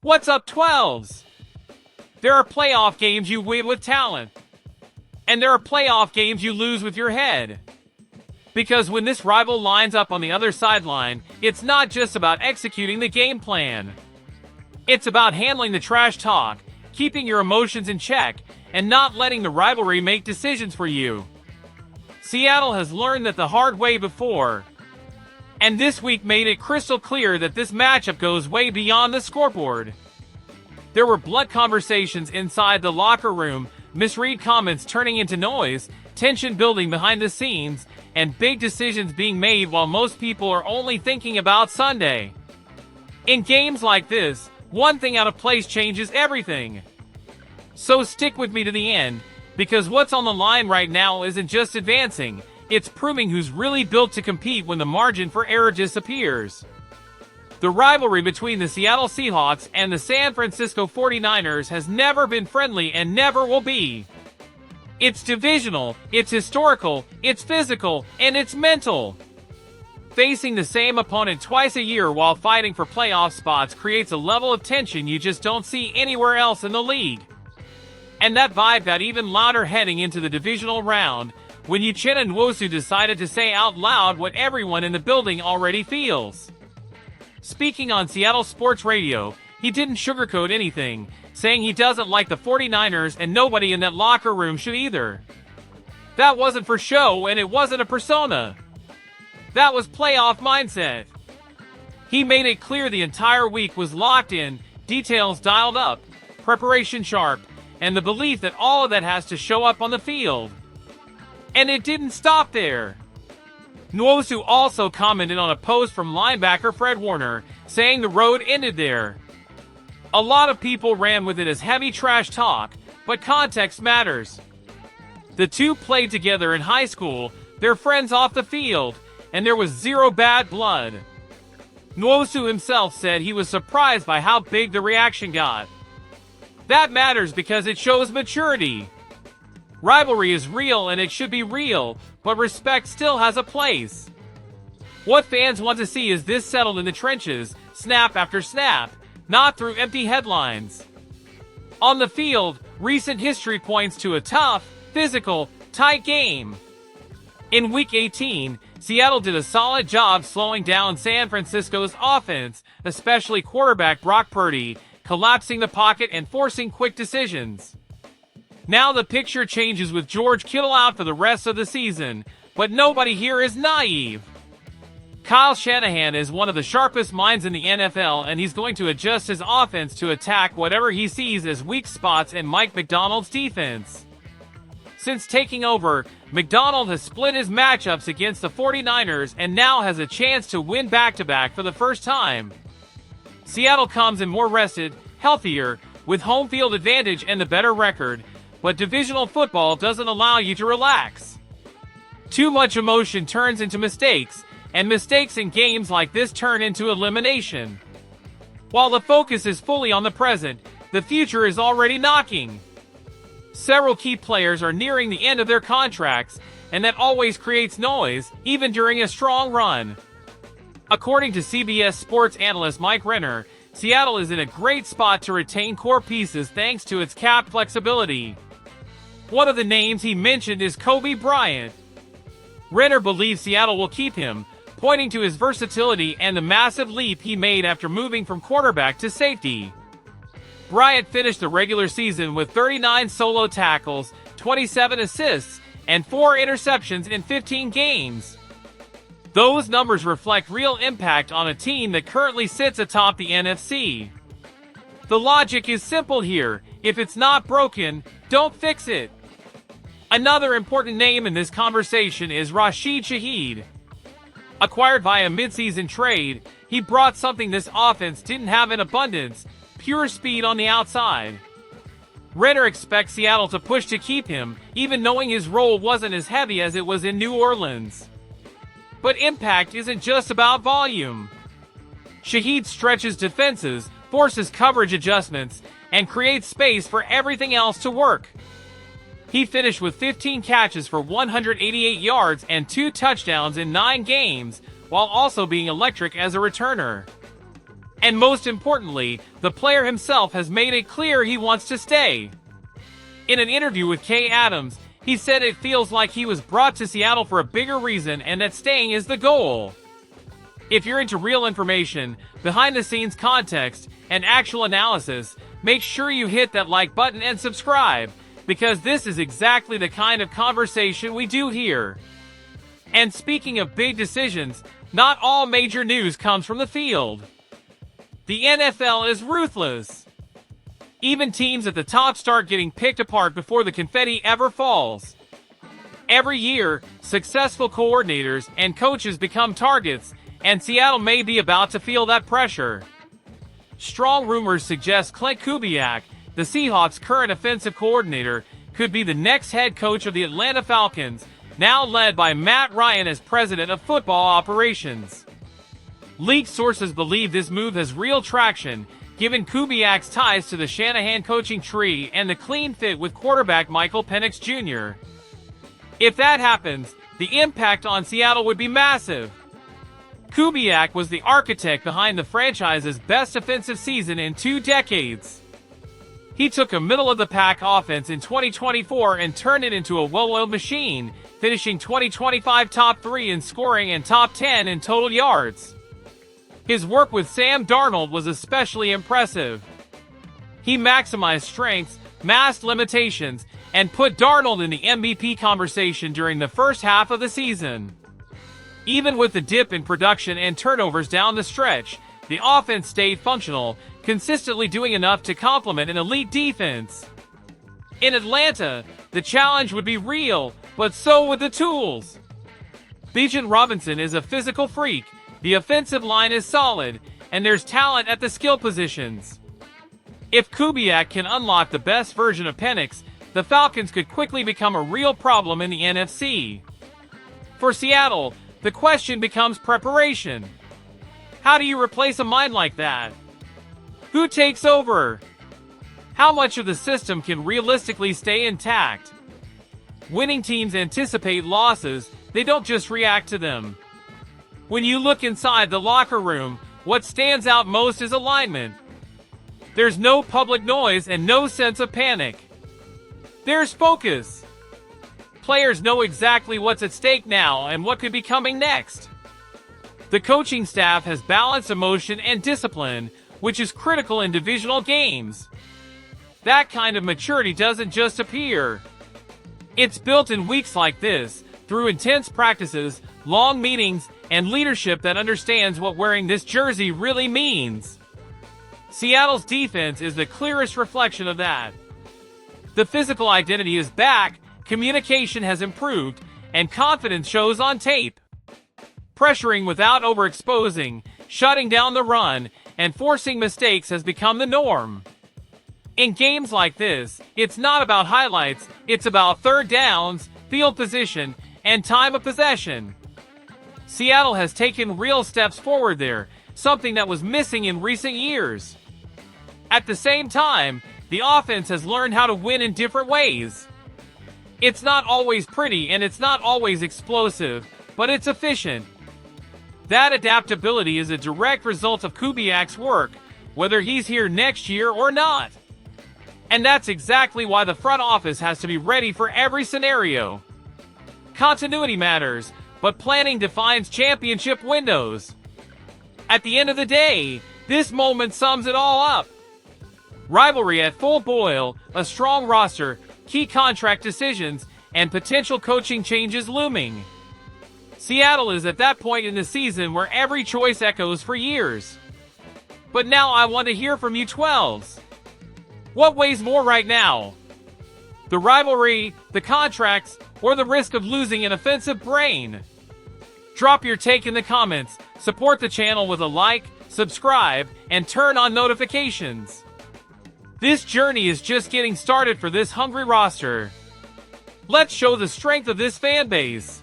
What's up, 12s? There are playoff games you win with talent. And there are playoff games you lose with your head. Because when this rival lines up on the other sideline, it's not just about executing the game plan. It's about handling the trash talk, keeping your emotions in check, and not letting the rivalry make decisions for you. Seattle has learned that the hard way before. And this week made it crystal clear that this matchup goes way beyond the scoreboard. There were blunt conversations inside the locker room, misread comments turning into noise, tension building behind the scenes, and big decisions being made while most people are only thinking about Sunday. In games like this, one thing out of place changes everything. So stick with me to the end, because what's on the line right now isn't just advancing, it's proving who's really built to compete when the margin for error disappears. The rivalry between the Seattle Seahawks and the San Francisco 49ers has never been friendly and never will be. It's divisional, it's historical, it's physical, and it's mental. Facing the same opponent twice a year while fighting for playoff spots creates a level of tension you just don't see anywhere else in the league. And that vibe got even louder heading into the divisional round, when Uchenna Nwosu decided to say out loud what everyone in the building already feels. Speaking on Seattle Sports Radio, he didn't sugarcoat anything, saying he doesn't like the 49ers and nobody in that locker room should either. That wasn't for show and it wasn't a persona. That was playoff mindset. He made it clear the entire week was locked in, details dialed up, preparation sharp, and the belief that all of that has to show up on the field. And it didn't stop there. Nwosu also commented on a post from linebacker Fred Warner, saying the road ended there. A lot of people ran with it as heavy trash talk, but context matters. The two played together in high school, they're friends off the field, and there was zero bad blood. Nwosu himself said he was surprised by how big the reaction got. That matters because it shows maturity. Rivalry is real and it should be real, but respect still has a place. What fans want to see is this settled in the trenches, snap after snap, not through empty headlines. On the field, recent history points to a tough, physical, tight game. In Week 18, Seattle did a solid job slowing down San Francisco's offense, especially quarterback Brock Purdy, collapsing the pocket and forcing quick decisions. Now the picture changes with George Kittle out for the rest of the season, but nobody here is naive. Kyle Shanahan is one of the sharpest minds in the NFL, and he's going to adjust his offense to attack whatever he sees as weak spots in Mike Macdonald's defense. Since taking over, Macdonald has split his matchups against the 49ers and now has a chance to win back-to-back for the first time. Seattle comes in more rested, healthier, with home field advantage and the better record, but divisional football doesn't allow you to relax. Too much emotion turns into mistakes, and mistakes in games like this turn into elimination. While the focus is fully on the present, the future is already knocking. Several key players are nearing the end of their contracts, and that always creates noise, even during a strong run. According to CBS Sports analyst Mike Renner, Seattle is in a great spot to retain core pieces thanks to its cap flexibility. One of the names he mentioned is Kobe Bryant. Renner believes Seattle will keep him, pointing to his versatility and the massive leap he made after moving from quarterback to safety. Bryant finished the regular season with 39 solo tackles, 27 assists, and 4 interceptions in 15 games. Those numbers reflect real impact on a team that currently sits atop the NFC. The logic is simple here: if it's not broken, don't fix it. Another important name in this conversation is Rashid Shaheed. Acquired via midseason trade, he brought something this offense didn't have in abundance: pure speed on the outside. Renner expects Seattle to push to keep him, even knowing his role wasn't as heavy as it was in New Orleans. But impact isn't just about volume. Shaheed stretches defenses, forces coverage adjustments, and creates space for everything else to work. He finished with 15 catches for 188 yards and 2 touchdowns in 9 games, while also being electric as a returner. And most importantly, the player himself has made it clear he wants to stay. In an interview with Kay Adams, he said it feels like he was brought to Seattle for a bigger reason and that staying is the goal. If you're into real information, behind-the-scenes context, and actual analysis, make sure you hit that like button and subscribe, because this is exactly the kind of conversation we do here. And speaking of big decisions, not all major news comes from the field. The NFL is ruthless. Even teams at the top start getting picked apart before the confetti ever falls. Every year, successful coordinators and coaches become targets, and Seattle may be about to feel that pressure. Strong rumors suggest Clint Kubiak, the Seahawks' current offensive coordinator, could be the next head coach of the Atlanta Falcons, now led by Matt Ryan as president of football operations. Leaked sources believe this move has real traction, given Kubiak's ties to the Shanahan coaching tree and the clean fit with quarterback Michael Penix Jr. If that happens, the impact on Seattle would be massive. Kubiak was the architect behind the franchise's best offensive season in 2 decades. He took a middle-of-the-pack offense in 2024 and turned it into a well-oiled machine, finishing 2025 top 3 in scoring and top 10 in total yards. His work with Sam Darnold was especially impressive. He maximized strengths, masked limitations, and put Darnold in the MVP conversation during the first half of the season. Even with the dip in production and turnovers down the stretch, the offense stayed functional, consistently doing enough to complement an elite defense. In Atlanta, the challenge would be real, but so would the tools. Bijan Robinson is a physical freak, the offensive line is solid, and there's talent at the skill positions. If Kubiak can unlock the best version of Penix, the Falcons could quickly become a real problem in the NFC. For Seattle, the question becomes preparation. How do you replace a mind like that? Who takes over? How much of the system can realistically stay intact? Winning teams anticipate losses, they don't just react to them. When you look inside the locker room, what stands out most is alignment. There's no public noise and no sense of panic. There's focus. Players know exactly what's at stake now and what could be coming next. The coaching staff has balanced emotion and discipline, which is critical in divisional games. That kind of maturity doesn't just appear. It's built in weeks like this, through intense practices, long meetings, and leadership that understands what wearing this jersey really means. Seattle's defense is the clearest reflection of that. The physical identity is back, communication has improved, and confidence shows on tape. Pressuring without overexposing, shutting down the run, and forcing mistakes has become the norm. In games like this, it's not about highlights, it's about third downs, field position, and time of possession. Seattle has taken real steps forward there, something that was missing in recent years. At the same time, the offense has learned how to win in different ways. It's not always pretty and it's not always explosive, but it's efficient. That adaptability is a direct result of Kubiak's work, whether he's here next year or not. And that's exactly why the front office has to be ready for every scenario. Continuity matters, but planning defines championship windows. At the end of the day, this moment sums it all up. Rivalry at full boil, a strong roster, key contract decisions, and potential coaching changes looming. Seattle is at that point in the season where every choice echoes for years. But now I want to hear from you 12s. What weighs more right now? The rivalry, the contracts, or the risk of losing an offensive brain? Drop your take in the comments, support the channel with a like, subscribe, and turn on notifications. This journey is just getting started for this hungry roster. Let's show the strength of this fan base.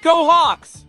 Go Hawks!